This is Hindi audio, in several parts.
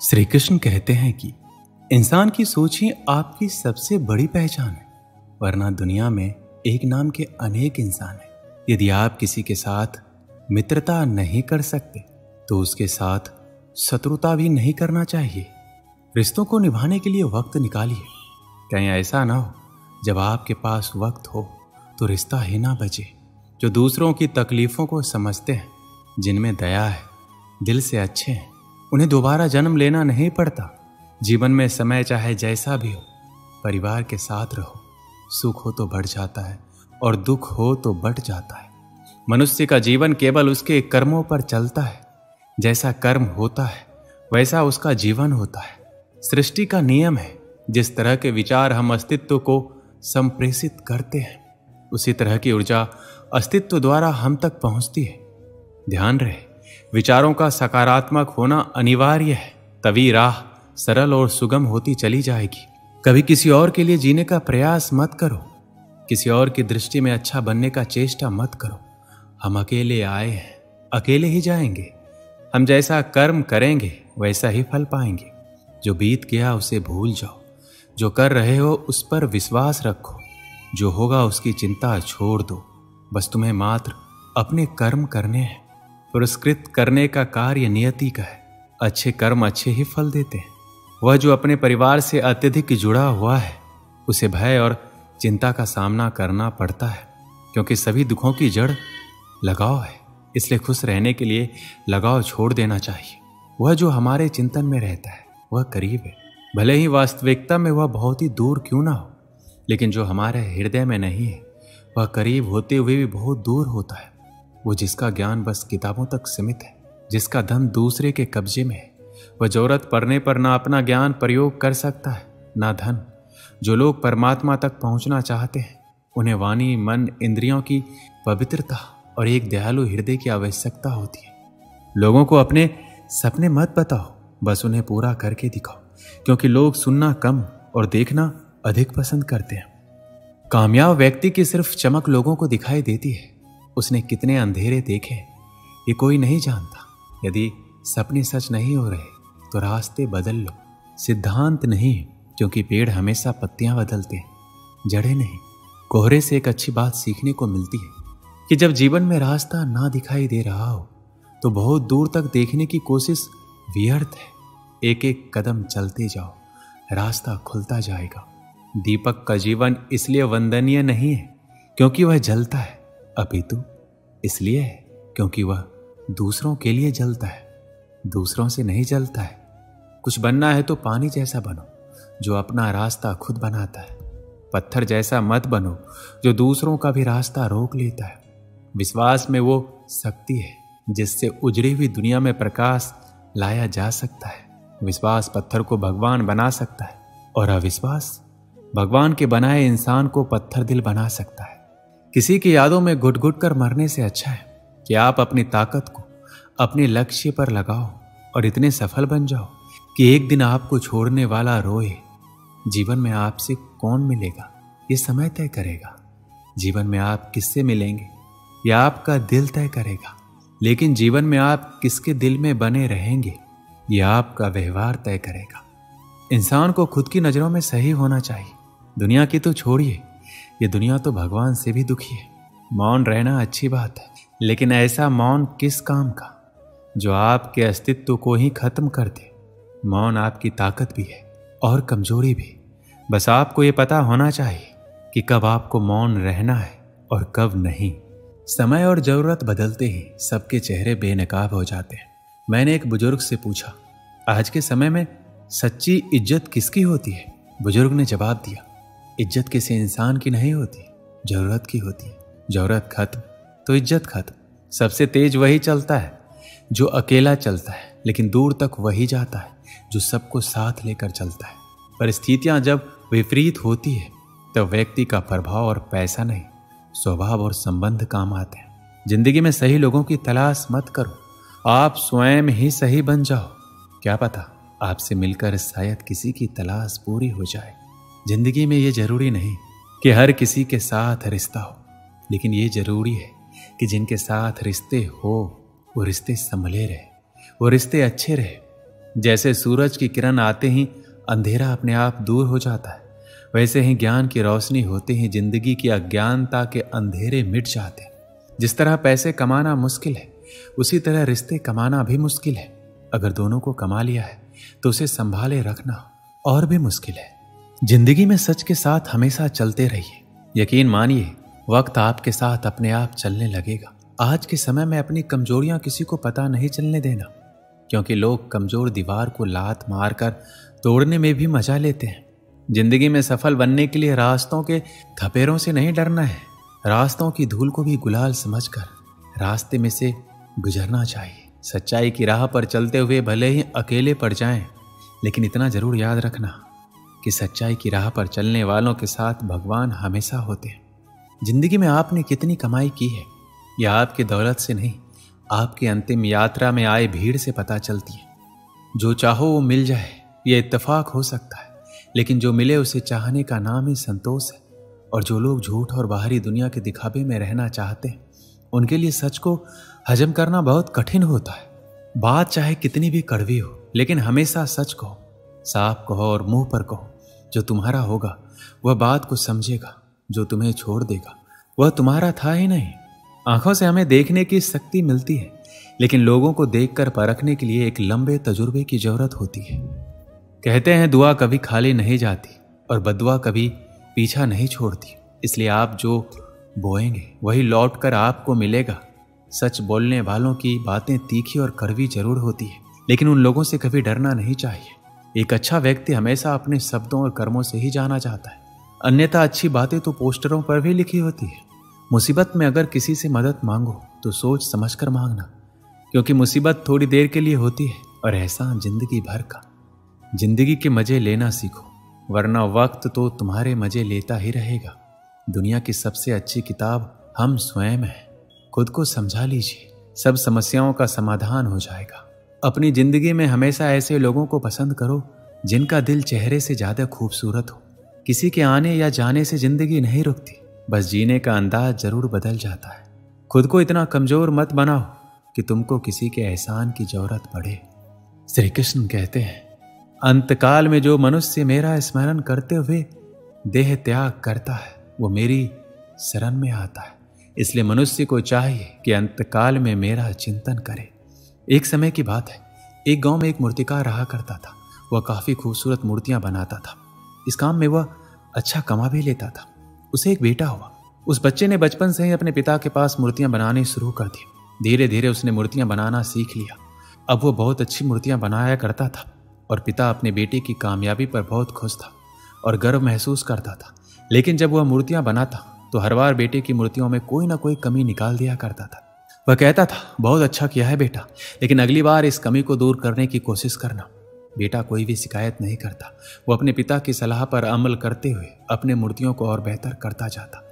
श्री कृष्ण कहते हैं कि इंसान की सोच ही आपकी सबसे बड़ी पहचान है, वरना दुनिया में एक नाम के अनेक इंसान हैं। यदि आप किसी के साथ मित्रता नहीं कर सकते तो उसके साथ शत्रुता भी नहीं करना चाहिए। रिश्तों को निभाने के लिए वक्त निकालिए। कहीं ऐसा ना हो जब आपके पास वक्त हो तो रिश्ता ही ना बचे। जो दूसरों की तकलीफों को समझते हैं, जिनमें दया है, दिल से अच्छे हैं, उन्हें दोबारा जन्म लेना नहीं पड़ता। जीवन में समय चाहे जैसा भी हो, परिवार के साथ रहो। सुख हो तो बढ़ जाता है और दुख हो तो बढ़ जाता है। मनुष्य का जीवन केवल उसके कर्मों पर चलता है। जैसा कर्म होता है वैसा उसका जीवन होता है। सृष्टि का नियम है, जिस तरह के विचार हम अस्तित्व को संप्रेषित करते हैं, उसी तरह की ऊर्जा अस्तित्व द्वारा हम तक पहुंचती है। ध्यान रहे, विचारों का सकारात्मक होना अनिवार्य है, तभी राह सरल और सुगम होती चली जाएगी। कभी किसी और के लिए जीने का प्रयास मत करो। किसी और की दृष्टि में अच्छा बनने का चेष्टा मत करो। हम अकेले आए हैं, अकेले ही जाएंगे। हम जैसा कर्म करेंगे वैसा ही फल पाएंगे। जो बीत गया उसे भूल जाओ। जो कर रहे हो उस पर विश्वास रखो। जो होगा उसकी चिंता छोड़ दो। बस तुम्हें मात्र अपने कर्म करने हैं। पुरस्कृत करने का कार्य नियति का है। अच्छे कर्म अच्छे ही फल देते हैं। वह जो अपने परिवार से अत्यधिक जुड़ा हुआ है, उसे भय और चिंता का सामना करना पड़ता है, क्योंकि सभी दुखों की जड़ लगाव है। इसलिए खुश रहने के लिए लगाव छोड़ देना चाहिए। वह जो हमारे चिंतन में रहता है वह करीब है, भले ही वास्तविकता में वह बहुत ही दूर क्यों ना हो। लेकिन जो हमारे हृदय में नहीं है वह करीब होते हुए भी बहुत दूर होता है। वो जिसका ज्ञान बस किताबों तक सीमित है, जिसका धन दूसरे के कब्जे में है, वह जरूरत पड़ने पर ना अपना ज्ञान प्रयोग कर सकता है ना धन। जो लोग परमात्मा तक पहुंचना चाहते हैं, उन्हें वाणी, मन, इंद्रियों की पवित्रता और एक दयालु हृदय की आवश्यकता होती है। लोगों को अपने सपने मत बताओ, बस उन्हें पूरा करके दिखाओ, क्योंकि लोग सुनना कम और देखना अधिक पसंद करते हैं। कामयाब व्यक्ति की सिर्फ चमक लोगों को दिखाई देती है। उसने कितने अंधेरे देखे ये कोई नहीं जानता। यदि सपने सच नहीं हो रहे तो रास्ते बदल लो। सिद्धांत नहीं, क्योंकि पेड़ हमेशा पत्तियां बदलते हैं, जड़ें नहीं। कोहरे से एक अच्छी बात सीखने को मिलती है कि जब जीवन में रास्ता ना दिखाई दे रहा हो तो बहुत दूर तक देखने की कोशिश व्यर्थ है। एक एक कदम चलते जाओ, रास्ता खुलता जाएगा। दीपक का जीवन इसलिए वंदनीय नहीं है क्योंकि वह जलता है, अपितु इसलिए है क्योंकि वह दूसरों के लिए जलता है, दूसरों से नहीं जलता है। कुछ बनना है तो पानी जैसा बनो, जो अपना रास्ता खुद बनाता है। पत्थर जैसा मत बनो, जो दूसरों का भी रास्ता रोक लेता है। विश्वास में वो शक्ति है जिससे उजड़ी हुई दुनिया में प्रकाश लाया जा सकता है। विश्वास पत्थर को भगवान बना सकता है और अविश्वास भगवान के बनाए इंसान को पत्थर दिल बना सकता है। किसी की यादों में घुट घुट कर मरने से अच्छा है कि आप अपनी ताकत को अपने लक्ष्य पर लगाओ और इतने सफल बन जाओ कि एक दिन आपको छोड़ने वाला रोए। जीवन में आपसे कौन मिलेगा ये समय तय करेगा। जीवन में आप किससे मिलेंगे यह आपका दिल तय करेगा। लेकिन जीवन में आप किसके दिल में बने रहेंगे यह आपका व्यवहार तय करेगा। इंसान को खुद की नजरों में सही होना चाहिए। दुनिया की तो छोड़िए, ये दुनिया तो भगवान से भी दुखी है। मौन रहना अच्छी बात है, लेकिन ऐसा मौन किस काम का जो आपके अस्तित्व को ही खत्म कर दे। मौन आपकी ताकत भी है और कमजोरी भी। बस आपको ये पता होना चाहिए कि कब आपको मौन रहना है और कब नहीं। समय और जरूरत बदलते ही सबके चेहरे बेनकाब हो जाते हैं। मैंने एक बुजुर्ग से पूछा, आज के समय में सच्ची इज्जत किसकी होती है? बुजुर्ग ने जवाब दिया, इज्जत किसी इंसान की नहीं होती, जरूरत की होती है। जरूरत खत्म तो इज्जत खत्म। सबसे तेज वही चलता है जो अकेला चलता है, लेकिन दूर तक वही जाता है जो सबको साथ लेकर चलता है। परिस्थितियां जब विपरीत होती है तब व्यक्ति का प्रभाव और पैसा नहीं, स्वभाव और संबंध काम आते हैं। जिंदगी में सही लोगों की तलाश मत करो, आप स्वयं ही सही बन जाओ। क्या पता आपसे मिलकर शायद किसी की तलाश पूरी हो जाए। जिंदगी में ये जरूरी नहीं कि हर किसी के साथ रिश्ता हो, लेकिन ये जरूरी है कि जिनके साथ रिश्ते हो वो रिश्ते संभले रहे, वो रिश्ते अच्छे रहे। जैसे सूरज की किरण आते ही अंधेरा अपने आप दूर हो जाता है, वैसे ही ज्ञान की रोशनी होते ही जिंदगी की अज्ञानता के अंधेरे मिट जाते हैं। जिस तरह पैसे कमाना मुश्किल है, उसी तरह रिश्ते कमाना भी मुश्किल है। अगर दोनों को कमा लिया है तो उसे संभाले रखना और भी मुश्किल है। जिंदगी में सच के साथ हमेशा चलते रहिए। यकीन मानिए, वक्त आपके साथ अपने आप चलने लगेगा। आज के समय में अपनी कमजोरियां किसी को पता नहीं चलने देना, क्योंकि लोग कमजोर दीवार को लात मारकर तोड़ने में भी मजा लेते हैं। जिंदगी में सफल बनने के लिए रास्तों के थपेरों से नहीं डरना है, रास्तों की धूल को भी गुलाल समझकर रास्ते में से गुजरना चाहिए। सच्चाई की राह पर चलते हुए भले ही अकेले पड़ जाएं, लेकिन इतना जरूर याद रखना कि सच्चाई की राह पर चलने वालों के साथ भगवान हमेशा होते हैं। जिंदगी में आपने कितनी कमाई की है, यह आपकी दौलत से नहीं, आपकी अंतिम यात्रा में आए भीड़ से पता चलती है। जो चाहो वो मिल जाए, यह इत्तेफाक हो सकता है, लेकिन जो मिले उसे चाहने का नाम ही संतोष है। और जो लोग झूठ और बाहरी दुनिया के दिखावे में रहना चाहते हैं, उनके लिए सच को हजम करना बहुत कठिन होता है। बात चाहे कितनी भी कड़वी हो, लेकिन हमेशा सच कहो, साफ कहो और मुंह पर कहो। जो तुम्हारा होगा वह बात को समझेगा, जो तुम्हें छोड़ देगा वह तुम्हारा था ही नहीं। आंखों से हमें देखने की शक्ति मिलती है, लेकिन लोगों को देखकर परखने के लिए एक लंबे तजुर्बे की जरूरत होती है। कहते हैं दुआ कभी खाली नहीं जाती और बदुआ कभी पीछा नहीं छोड़ती। इसलिए आप जो बोएंगे वही लौटकर आपको मिलेगा। सच बोलने वालों की बातें तीखी और कड़वी जरूर होती है, लेकिन उन लोगों से कभी डरना नहीं चाहिए। एक अच्छा व्यक्ति हमेशा अपने शब्दों और कर्मों से ही जाना जाता है, अन्यथा अच्छी बातें तो पोस्टरों पर भी लिखी होती है। मुसीबत में अगर किसी से मदद मांगो तो सोच समझकर मांगना, क्योंकि मुसीबत थोड़ी देर के लिए होती है और एहसान जिंदगी भर का। जिंदगी के मजे लेना सीखो, वरना वक्त तो तुम्हारे मजे लेता ही रहेगा। दुनिया की सबसे अच्छी किताब हम स्वयं हैं। खुद को समझा लीजिए, सब समस्याओं का समाधान हो जाएगा। अपनी जिंदगी में हमेशा ऐसे लोगों को पसंद करो जिनका दिल चेहरे से ज्यादा खूबसूरत हो। किसी के आने या जाने से जिंदगी नहीं रुकती, बस जीने का अंदाज जरूर बदल जाता है। खुद को इतना कमजोर मत बनाओ कि तुमको किसी के एहसान की जरूरत पड़े। श्री कृष्ण कहते हैं, अंतकाल में जो मनुष्य मेरा स्मरण करते हुए देह त्याग करता है वो मेरी शरण में आता है। इसलिए मनुष्य को चाहिए कि अंतकाल में मेरा चिंतन करे। एक समय की बात है, एक गांव में एक मूर्तिकार रहा करता था। वह काफी खूबसूरत मूर्तियां बनाता था। इस काम में वह अच्छा कमा भी लेता था। उसे एक बेटा हुआ। उस बच्चे ने बचपन से ही अपने पिता के पास मूर्तियां बनानी शुरू कर दी। धीरे धीरे उसने मूर्तियां बनाना सीख लिया। अब वो बहुत अच्छी मूर्तियां बनाया करता था और पिता अपने बेटे की कामयाबी पर बहुत खुश था और गर्व महसूस करता था। लेकिन जब वह मूर्तियां बनाता तो हर बार बेटे की मूर्तियों में कोई ना कोई कमी निकाल दिया करता था। वह कहता था, बहुत अच्छा किया है बेटा, लेकिन अगली बार इस कमी को दूर करने की कोशिश करना। बेटा कोई भी शिकायत नहीं करता। वो अपने पिता की सलाह पर अमल करते हुए अपने मूर्तियों को और बेहतर करता जाता।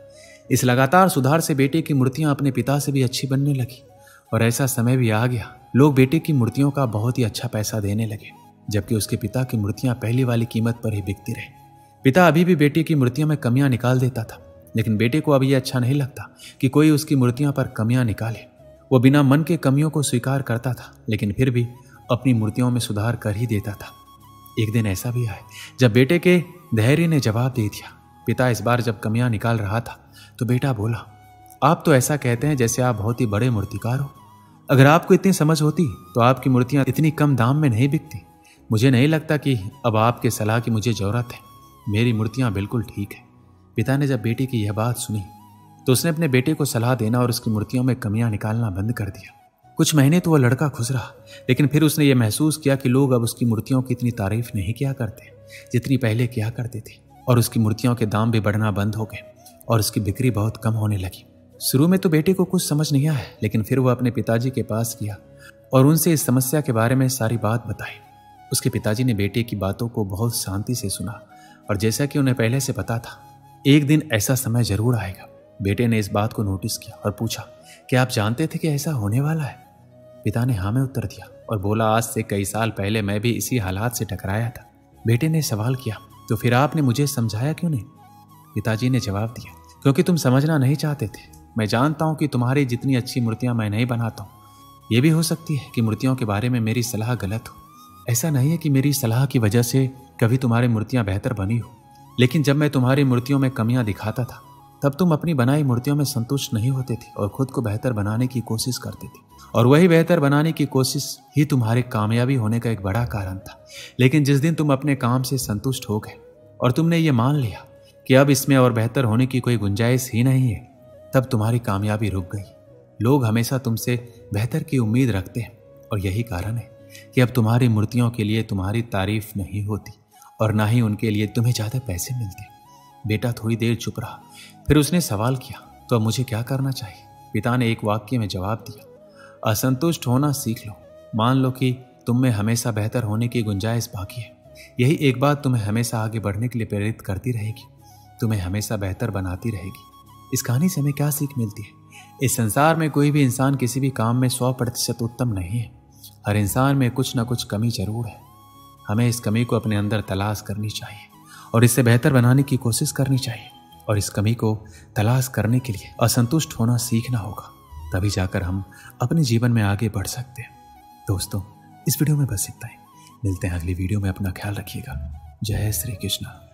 इस लगातार सुधार से बेटे की मूर्तियां अपने पिता से भी अच्छी बनने लगी और ऐसा समय भी आ गया, लोग बेटे की मूर्तियों का बहुत ही अच्छा पैसा देने लगे, जबकि उसके पिता की मूर्तियां पहली वाली कीमत पर ही बिकती रही। पिता अभी भी बेटे की मूर्तियों में कमियां निकाल देता था, लेकिन बेटे को अब यह अच्छा नहीं लगता कि कोई उसकी मूर्तियों पर कमियां निकाले। वो बिना मन के कमियों को स्वीकार करता था, लेकिन फिर भी अपनी मूर्तियों में सुधार कर ही देता था। एक दिन ऐसा भी आया जब बेटे के धैर्य ने जवाब दे दिया। पिता इस बार जब कमियां निकाल रहा था तो बेटा बोला, आप तो ऐसा कहते हैं जैसे आप बहुत ही बड़े मूर्तिकार हो। अगर आपको इतनी समझ होती तो आपकी मूर्तियां इतनी कम दाम में नहीं बिकती। मुझे नहीं लगता कि अब आपके सलाह की मुझे जरूरत है। मेरी मूर्तियां बिल्कुल ठीक है। पिता ने जब बेटे की यह बात सुनी तो उसने अपने बेटे को सलाह देना और उसकी मूर्तियों में कमियां निकालना बंद कर दिया। कुछ महीने तो वह लड़का खुश रहा, लेकिन फिर उसने यह महसूस किया कि लोग अब उसकी मूर्तियों की इतनी तारीफ नहीं किया करते जितनी पहले किया करते थे, और उसकी मूर्तियों के दाम भी बढ़ना बंद हो गए और उसकी बिक्री बहुत कम होने लगी। शुरू में तो बेटे को कुछ समझ नहीं आया, लेकिन फिर वह अपने पिताजी के पास गया और उनसे इस समस्या के बारे में सारी बात बताई। उसके पिताजी ने बेटे की बातों को बहुत शांति से सुना और जैसा कि उन्हें पहले से पता था, एक दिन ऐसा समय जरूर आएगा। बेटे ने इस बात को नोटिस किया और पूछा, क्या आप जानते थे कि ऐसा होने वाला है? पिता ने हाँ में उत्तर दिया और बोला, आज से कई साल पहले मैं भी इसी हालात से टकराया था। बेटे ने सवाल किया, तो फिर आपने मुझे समझाया क्यों नहीं? पिताजी ने जवाब दिया, क्योंकि तुम समझना नहीं चाहते थे। मैं जानता हूं कि तुम्हारी जितनी अच्छी मूर्तियां मैं नहीं बनाता हूं। यह भी हो सकती है कि मूर्तियों के बारे में मेरी सलाह गलत हो। ऐसा नहीं है कि मेरी सलाह की वजह से कभी तुम्हारी मूर्तियां बेहतर बनी हो, लेकिन जब मैं तुम्हारी मूर्तियों में कमियां दिखाता था तब तुम अपनी बनाई मूर्तियों में संतुष्ट नहीं होते थे और खुद को बेहतर बनाने की कोशिश करते थे। और वही बेहतर बनाने की कोशिश ही तुम्हारे कामयाबी होने का एक बड़ा कारण था। लेकिन जिस दिन तुम अपने काम से संतुष्ट हो गए और तुमने ये मान लिया कि अब इसमें और बेहतर होने की कोई गुंजाइश ही नहीं है, तब तुम्हारी कामयाबी रुक गई। लोग हमेशा तुमसे बेहतर की उम्मीद रखते हैं और यही कारण है कि अब तुम्हारी मूर्तियों के लिए तुम्हारी तारीफ नहीं होती और ना ही उनके लिए तुम्हें ज्यादा पैसे मिलते। बेटा थोड़ी देर चुप रहा, फिर उसने सवाल किया, तो अब मुझे क्या करना चाहिए? पिता ने एक वाक्य में जवाब दिया, असंतुष्ट होना सीख लो। मान लो कि तुम में हमेशा बेहतर होने की गुंजाइश बाकी है। यही एक बात तुम्हें हमेशा आगे बढ़ने के लिए प्रेरित करती रहेगी, तुम्हें हमेशा बेहतर बनाती रहेगी। इस कहानी से हमें क्या सीख मिलती है? इस संसार में कोई भी इंसान किसी भी काम में 100% उत्तम नहीं है। हर इंसान में कुछ ना कुछ कमी जरूर है। हमें इस कमी को अपने अंदर तलाश करनी चाहिए और इससे बेहतर बनाने की कोशिश करनी चाहिए। और इस कमी को तलाश करने के लिए असंतुष्ट होना सीखना होगा, तभी जाकर हम अपने जीवन में आगे बढ़ सकते हैं। दोस्तों, इस वीडियो में बस इतना ही। मिलते हैं अगली वीडियो में। अपना ख्याल रखिएगा। जय श्री कृष्ण।